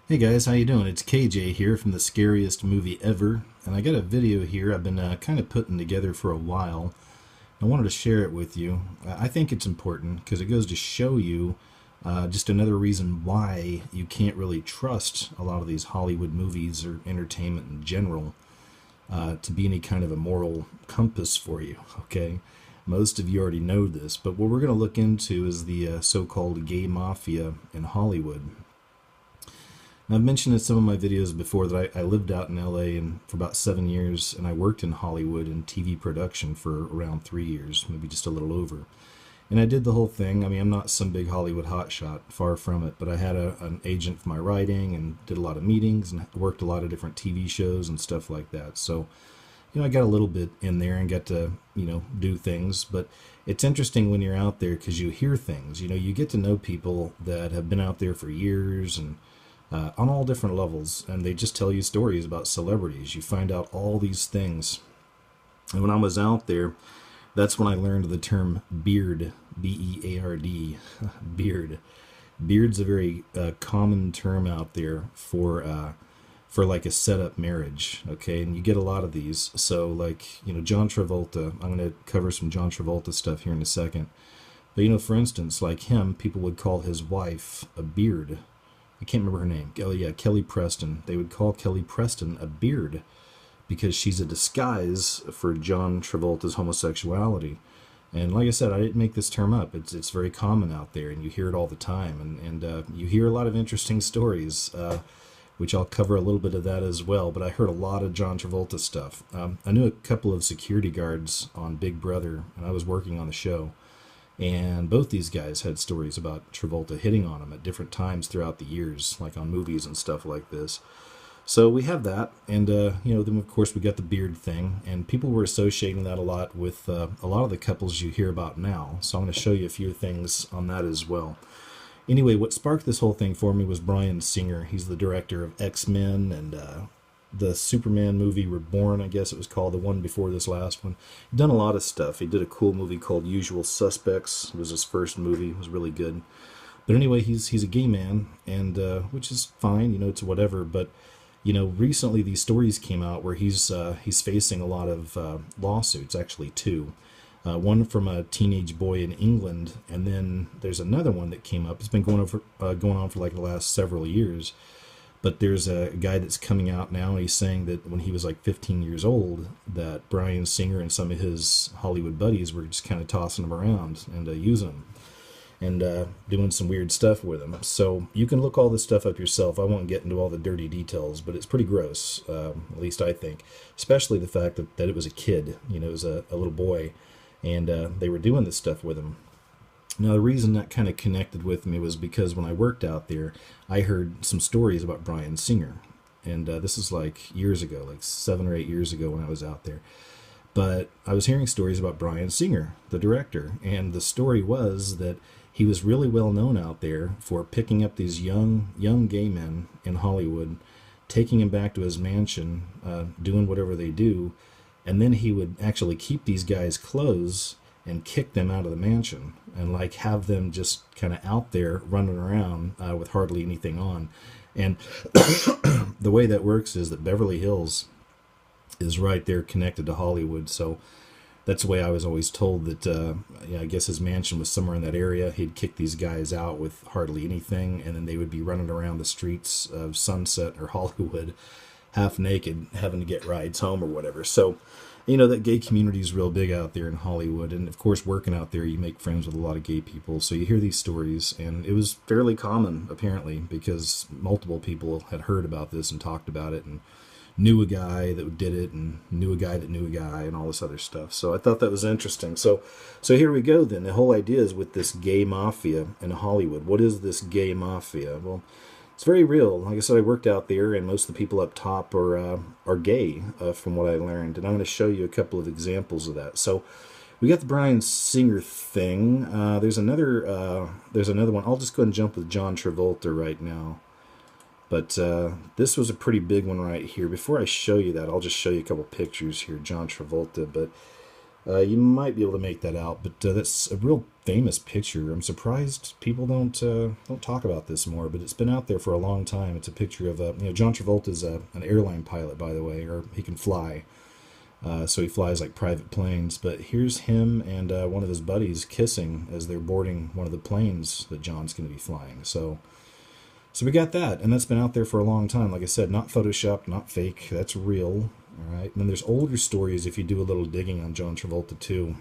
Hey guys, how you doing? It's KJ here from the Scariest Movie Ever, and I got a video here I've been kind of putting together for a while. I wanted to share it with you. I think it's important because it goes to show you just another reason why you can't really trust a lot of these Hollywood movies or entertainment in general to be any kind of a moral compass for you, okay? Most of you already know this, but what we're going to look into is the so-called gay mafia in Hollywood. And I've mentioned in some of my videos before that I lived out in LA for about 7 years, and I worked in Hollywood in TV production for around 3 years, maybe just a little over. And I did the whole thing. I mean, I'm not some big Hollywood hotshot, far from it, but I had an agent for my writing and did a lot of meetings and worked a lot of different TV shows and stuff like that. So, I got a little bit in there and got to, do things. But it's interesting when you're out there because you hear things. You get to know people that have been out there for years and on all different levels, and they just tell you stories about celebrities. You find out all these things. And when I was out there, that's when I learned the term beard, B-E-A-R-D, beard. Beard's a very common term out there for like a setup marriage, okay? And you get a lot of these. So like, John Travolta, I'm going to cover some John Travolta stuff here in a second. But, for instance, like him, people would call his wife a beard. I can't remember her name. Kelly Preston. They would call Kelly Preston a beard because she's a disguise for John Travolta's homosexuality. And like I said, I didn't make this term up. It's very common out there, and you hear it all the time. And you hear a lot of interesting stories, which I'll cover a little bit of that as well. But I heard a lot of John Travolta stuff. I knew a couple of security guards on Big Brother, and I was working on the show. And both these guys had stories about Travolta hitting on them at different times throughout the years, like on movies and stuff like this. So we have that, and then of course we got the beard thing, and people were associating that a lot with a lot of the couples you hear about now. So I'm going to show you a few things on that as well. Anyway, what sparked this whole thing for me was Bryan Singer. He's the director of X-Men and the Superman movie Reborn, I guess it was called, the one before this last one. He'd done a lot of stuff. He did a cool movie called Usual Suspects. It was his first movie. It was really good. But anyway, he's a gay man, and which is fine, it's whatever. But recently these stories came out where he's facing a lot of lawsuits, actually two. One from a teenage boy in England, and then there's another one that came up. It's been going on for like the last several years. But there's a guy that's coming out now, and he's saying that when he was like 15 years old, that Bryan Singer and some of his Hollywood buddies were just kind of tossing him around and using him and doing some weird stuff with him. So you can look all this stuff up yourself. I won't get into all the dirty details, but it's pretty gross, at least I think. Especially the fact that it was a kid, it was a little boy, and they were doing this stuff with him. Now, the reason that kind of connected with me was because when I worked out there, I heard some stories about Bryan Singer. And this is like years ago, like 7 or 8 years ago when I was out there. But I was hearing stories about Bryan Singer, the director. And the story was that he was really well known out there for picking up these young gay men in Hollywood, taking them back to his mansion, doing whatever they do. And then he would actually keep these guys' clothes and kick them out of the mansion and like have them just kind of out there running around with hardly anything on. And the way that works is that Beverly Hills is right there connected to Hollywood. So that's the way I was always told that, I guess his mansion was somewhere in that area. He'd kick these guys out with hardly anything, and then they would be running around the streets of Sunset or Hollywood half naked, having to get rides home or whatever. So that gay community is real big out there in Hollywood. And, of course, working out there, you make friends with a lot of gay people. So you hear these stories. And it was fairly common, apparently, because multiple people had heard about this and talked about it and knew a guy that did it and knew a guy that knew a guy and all this other stuff. So I thought that was interesting. So here we go, then. The whole idea is with this gay mafia in Hollywood. What is this gay mafia? Well, it's very real. Like I said, I worked out there, and most of the people up top are gay, from what I learned. And I'm going to show you a couple of examples of that. So we got the Bryan Singer thing. There's another one. I'll just go ahead and jump with John Travolta right now. But this was a pretty big one right here. Before I show you that, I'll just show you a couple pictures here. John Travolta. But You might be able to make that out, but that's a real famous picture. I'm surprised people don't talk about this more, but it's been out there for a long time. It's a picture of John Travolta is an airline pilot, by the way, or he can fly. So he flies like private planes. But here's him and one of his buddies kissing as they're boarding one of the planes that John's going to be flying. So we got that, and that's been out there for a long time. Like I said, not photoshopped, not fake. That's real. All right. And then there's older stories if you do a little digging on John Travolta too.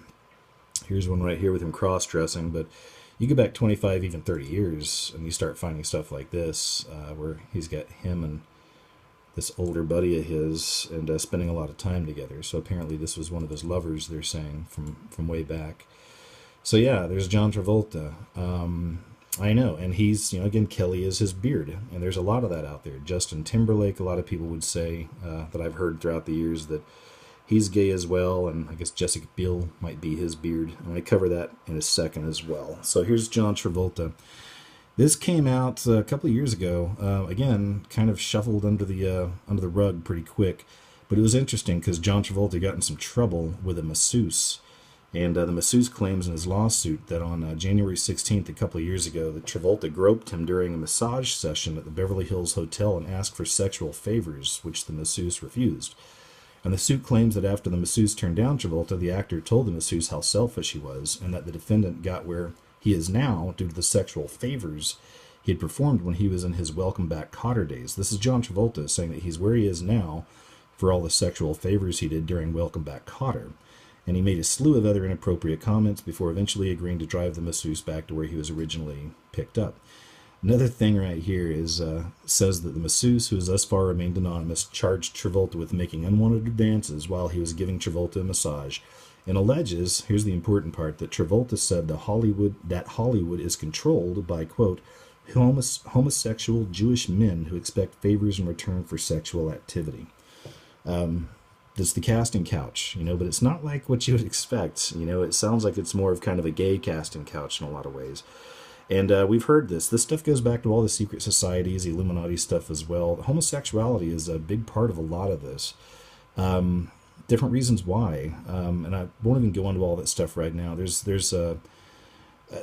Here's one right here with him cross-dressing, but you go back 25, even 30 years, and you start finding stuff like this, where he's got him and this older buddy of his, and spending a lot of time together. So apparently this was one of his lovers, they're saying, from way back. So yeah, there's John Travolta. I know, and he's, again, Kelly is his beard, and there's a lot of that out there. Justin Timberlake, a lot of people would say, that I've heard throughout the years, that he's gay as well, and I guess Jessica Biel might be his beard. I'm going to cover that in a second as well. So here's John Travolta. This came out a couple of years ago. Again, kind of shuffled under the rug pretty quick, but it was interesting because John Travolta got in some trouble with a masseuse. And the masseuse claims in his lawsuit that on January 16th, a couple of years ago, that Travolta groped him during a massage session at the Beverly Hills Hotel and asked for sexual favors, which the masseuse refused. And the suit claims that after the masseuse turned down Travolta, the actor told the masseuse how selfish he was, and that the defendant got where he is now due to the sexual favors he had performed when he was in his Welcome Back Kotter days. This is John Travolta saying that he's where he is now for all the sexual favors he did during Welcome Back Kotter. And he made a slew of other inappropriate comments before eventually agreeing to drive the masseuse back to where he was originally picked up. Another thing right here is says that the masseuse, who has thus far remained anonymous, charged Travolta with making unwanted advances while he was giving Travolta a massage, and alleges, here's the important part, that Travolta said that Hollywood is controlled by, quote, homosexual Jewish men who expect favors in return for sexual activity. It's the casting couch, but it's not like what you would expect. It sounds like it's more of kind of a gay casting couch in a lot of ways. And we've heard this. This stuff goes back to all the secret societies, Illuminati stuff as well. Homosexuality is a big part of a lot of this. Different reasons why. And I won't even go into all that stuff right now.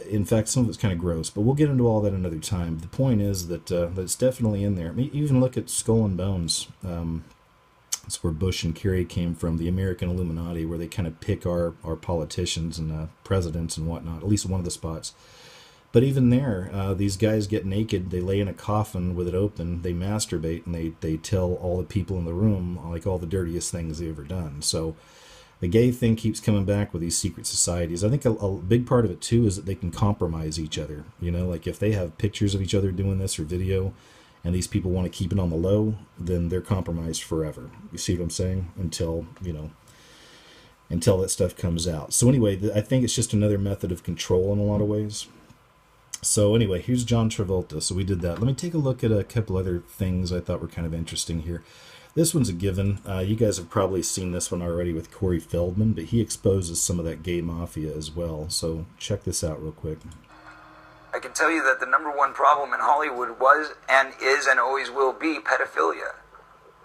In fact, some of it's kind of gross, but we'll get into all that another time. The point is that it's definitely in there. I mean, even look at Skull and Bones. That's where Bush and Kerry came from, the American Illuminati, where they kind of pick our politicians and presidents and whatnot, at least one of the spots. But even there, these guys get naked, they lay in a coffin with it open, they masturbate, and they tell all the people in the room like all the dirtiest things they've ever done. So the gay thing keeps coming back with these secret societies. I think a big part of it, too, is that they can compromise each other. Like if they have pictures of each other doing this or video, and these people want to keep it on the low, then they're compromised forever. You see what I'm saying? Until that stuff comes out. So anyway, I think it's just another method of control in a lot of ways. So anyway, here's John Travolta. So we did that. Let me take a look at a couple other things I thought were kind of interesting here. This one's a given. You guys have probably seen this one already with Corey Feldman, but he exposes some of that gay mafia as well. So check this out real quick. I can tell you that the number one problem in Hollywood was and is and always will be pedophilia.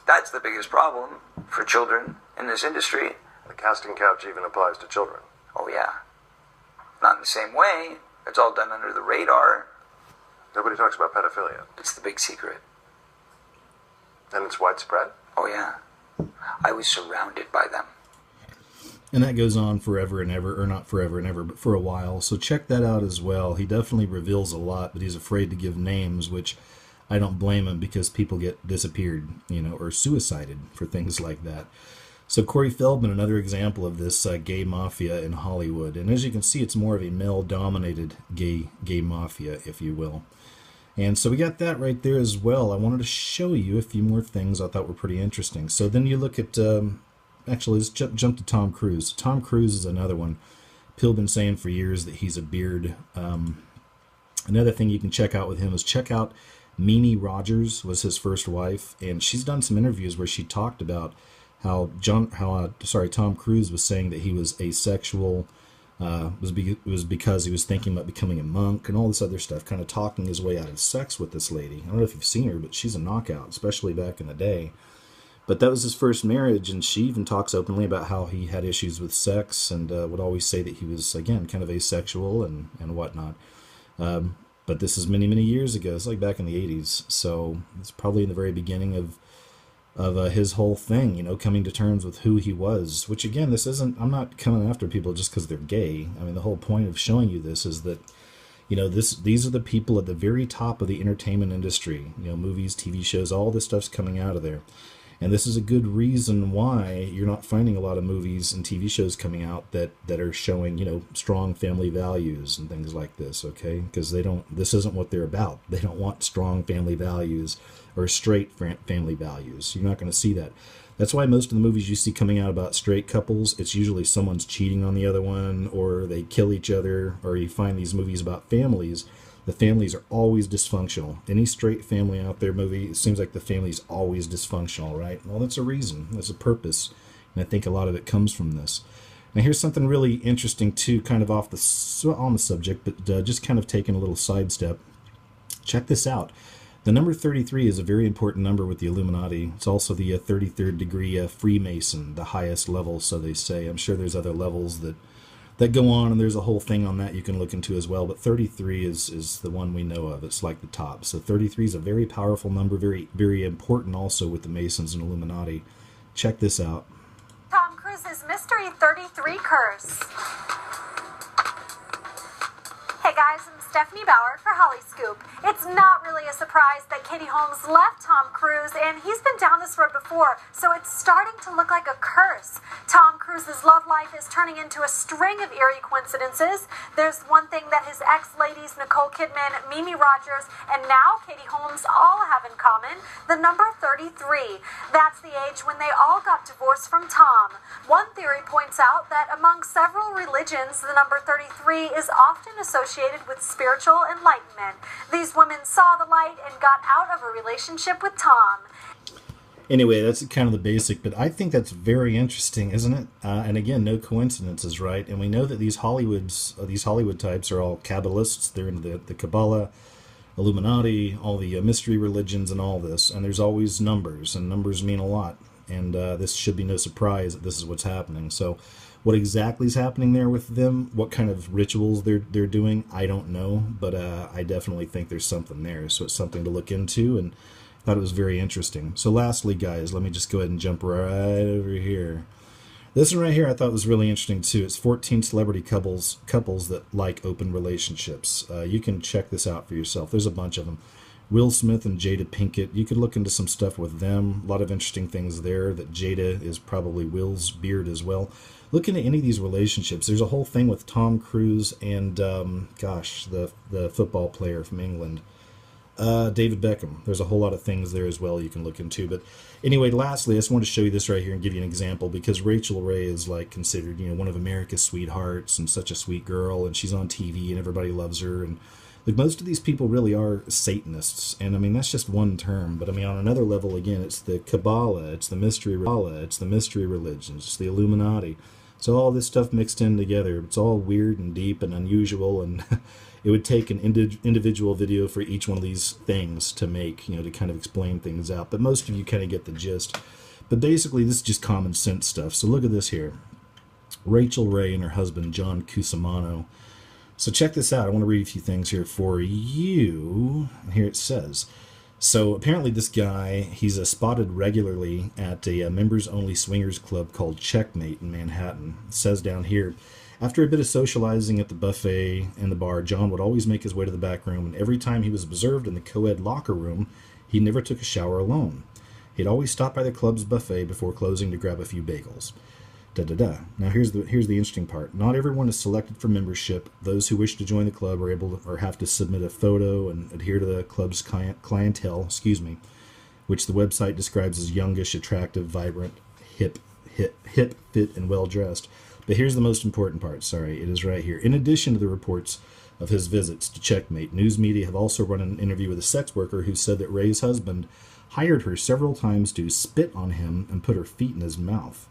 That's the biggest problem for children in this industry. The casting couch even applies to children. Oh yeah. Not in the same way. It's all done under the radar. Nobody talks about pedophilia. It's the big secret. And it's widespread? Oh yeah. I was surrounded by them. And that goes on forever and ever, or not forever and ever, but for a while. So check that out as well. He definitely reveals a lot, but he's afraid to give names, which I don't blame him because people get disappeared, or suicided for things like that. So Corey Feldman, another example of this gay mafia in Hollywood. And as you can see, it's more of a male-dominated gay mafia, if you will. And so we got that right there as well. I wanted to show you a few more things I thought were pretty interesting. So then you look at... Actually, let's jump to Tom Cruise. Tom Cruise is another one. People have been saying for years that he's a beard. Another thing you can check out with him is check out Mimi Rogers, was his first wife, and she's done some interviews where she talked about how Tom Cruise was saying that he was asexual. It was because he was thinking about becoming a monk and all this other stuff, kind of talking his way out of sex with this lady. I don't know if you've seen her, but she's a knockout, especially back in the day. But that was his first marriage, and she even talks openly about how he had issues with sex and would always say that he was, again, kind of asexual and whatnot. But this is many, many years ago. It's like back in the 80s. So it's probably in the very beginning of his whole thing, you know, coming to terms with who he was. Which, again, this isn't, I'm not coming after people just because they're gay. I mean, the whole point of showing you this is that, you know, these are the people at the very top of the entertainment industry. You know, movies, TV shows, all this stuff's coming out of there. And this is a good reason why you're not finding a lot of movies and TV shows coming out that are showing, you know, strong family values and things like this, okay? Because this isn't what they're about. They don't want strong family values or straight family values. You're not going to see that. That's why most of the movies you see coming out about straight couples, it's usually someone's cheating on the other one, or they kill each other, or you find these movies about families. The families are always dysfunctional. Any straight family out there movie, it seems like the family's always dysfunctional, right? Well, that's a reason. That's a purpose. And I think a lot of it comes from this. Now, here's something really interesting, too, kind of on the subject, but just kind of taking a little sidestep. Check this out. The number 33 is a very important number with the Illuminati. It's also the 33rd degree Freemason, the highest level, so they say. I'm sure there's other levels that go on, and there's a whole thing on that you can look into as well, but 33 is the one we know of. It's like the top. So 33 is a very powerful number, very, very important also with the Masons and Illuminati. Check this out. Tom Cruise's Mystery 33 Curse. Hey guys, I'm Stephanie Bauer for Holly Scoop. It's not really a surprise that Katie Holmes left Tom Cruise, and he's been down this road before, so it's starting to look like a curse. Tom Cruise's love life is turning into a string of eerie coincidences. There's one thing that his ex-ladies Nicole Kidman, Mimi Rogers, and now Katie Holmes all have in common: the number 33. That's the age when they all got divorced from Tom. One theory points out that among several religions, the number 33 is often associated with spiritual enlightenment. These women saw the light and got out of a relationship with Tom. Anyway, that's kind of the basic, but I think that's very interesting, isn't it? And again, no coincidences, right? And we know that these Hollywood types are all Kabbalists. They're into the Kabbalah, Illuminati, all the mystery religions and all this. And there's always numbers, and numbers mean a lot. And this should be no surprise that this is what's happening. So what exactly is happening there with them, what kind of rituals they're doing, I don't know. But I definitely think there's something there. So it's something to look into, and thought it was very interesting. So lastly, guys, let me just go ahead and jump right over here. This one right here I thought was really interesting too. It's 14 celebrity couples that like open relationships. You can check this out for yourself. There's a bunch of them. Will Smith and Jada Pinkett. You could look into some stuff with them. A lot of interesting things there. That Jada is probably Will's beard as well. Look into any of these relationships. There's a whole thing with Tom Cruise and the football player from England, David Beckham. There's a whole lot of things there as well you can look into. But anyway, lastly, I just want to show you this right here and give you an example, because Rachel Ray is like considered, one of America's sweethearts and such a sweet girl, and she's on TV and everybody loves her. And like, most of these people really are Satanists, and I mean that's just one term. But I mean on another level, again, it's the Kabbalah, it's the mystery religions, it's the Illuminati. So all this stuff mixed in together. It's all weird and deep and unusual, and it would take an individual video for each one of these things to make, to kind of explain things out. But most of you kind of get the gist. But basically, this is just common sense stuff. So look at this here. Rachel Ray and her husband, John Cusimano. So check this out. I want to read a few things here for you. And here it says, so apparently this guy, he's spotted regularly at a members-only swingers club called Checkmate in Manhattan. It says down here, after a bit of socializing at the buffet and the bar, John would always make his way to the back room, and every time he was observed in the co-ed locker room, he never took a shower alone. He'd always stop by the club's buffet before closing to grab a few bagels. Now here's the interesting part. Not everyone is selected for membership. Those who wish to join the club are able to, or have to submit a photo and adhere to the club's clientele, which the website describes as youngish, attractive, vibrant, hip, fit, and well-dressed. But here's the most important part. Sorry, it is right here. In addition to the reports of his visits to Checkmate, news media have also run an interview with a sex worker who said that Ray's husband hired her several times to spit on him and put her feet in his mouth.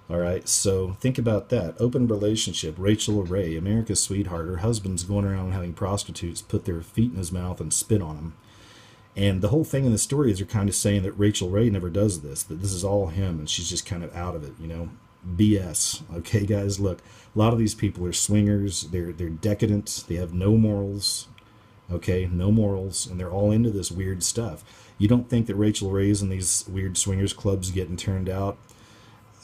All right, so think about that. Open relationship. Rachel Ray, America's sweetheart. Her husband's going around having prostitutes put their feet in his mouth and spit on him. And the whole thing in the story is they're kind of saying that Rachel Ray never does this, that this is all him, and she's just kind of out of it, you know. BS. Okay, guys, look, a lot of these people are swingers. They're decadent. They have no morals. Okay, no morals, and they're all into this weird stuff. You don't think that Rachel Ray's in these weird swingers clubs getting turned out?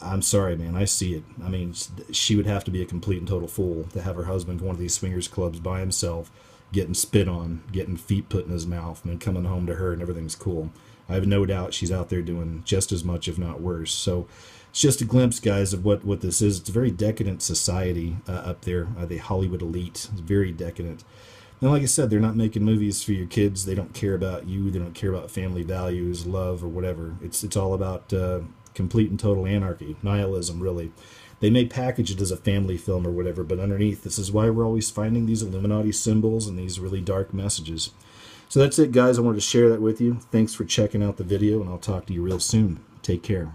I'm sorry, man, I see it. I mean, she would have to be a complete and total fool to have her husband going to these swingers clubs by himself, getting spit on, getting feet put in his mouth, and then coming home to her and everything's cool. I have no doubt she's out there doing just as much, if not worse. So it's just a glimpse, guys, of what this is. It's a very decadent society up there, the Hollywood elite. It's very decadent. And like I said, they're not making movies for your kids. They don't care about you. They don't care about family values, love, or whatever. It's all about complete and total anarchy, nihilism, really. They may package it as a family film or whatever, but underneath, this is why we're always finding these Illuminati symbols and these really dark messages. So that's it, guys. I wanted to share that with you. Thanks for checking out the video, and I'll talk to you real soon. Take care.